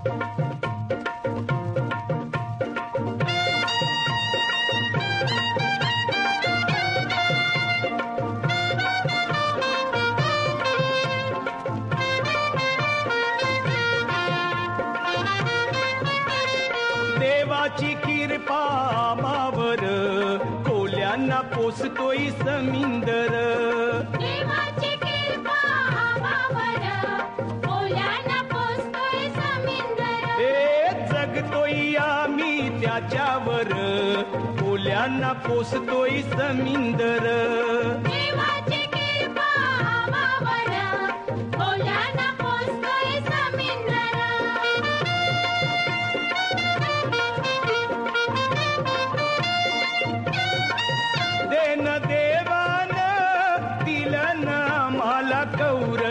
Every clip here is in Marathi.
देवाची कृपा आम्हावर कोल्यांना पोसतोय समिंदर. देवाची कृपा आम्हावर कोल्यांना पोसतोय समिंदर. हे जगतोय आम्ही त्याच्यावर कोल्यांना पोसतोय समिंदर. देवाची कृपा आम्हावर कोल्यांना पोसतोय समिंदर. देन देवान दिलन आम्हाला कौर.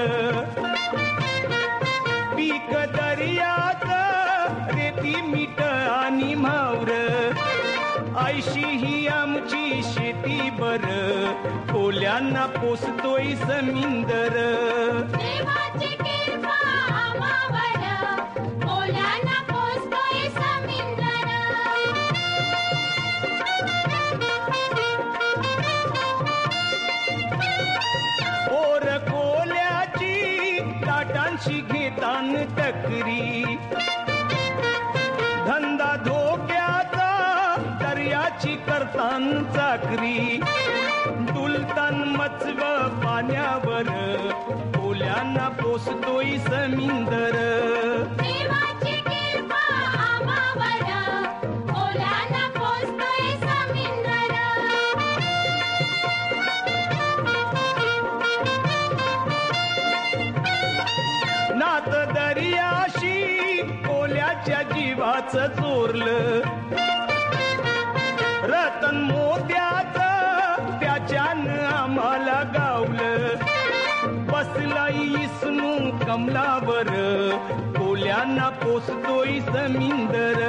पीक दर्यात रेती मीठ आणि मावर. ऐशी ही आमची शेती बर कोल्यांना पोसतोय समिंदर. देवाची कृपा आम्हावर कोल्यांना पोसतोय समिंदर. ओर कोल्याची लाटांशी घेतान टकरी. धंदा धोक्याचा दर्याची करतान चाकरी. डुलतान मचव पाण्यावर कोल्यांना पोसतोय समिंदर. देवाची कृपा आम्हावर कोल्यांना पोसतोय समिंदर. नात दर्याशी कोल्याच्या जीवाचं चोरलं. रतन मोत्याचं त्याच्यानं आम्हाला गावलं. बसला इसनू कमलावर कोल्यांना पोसतोय समिंदर.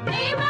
देवा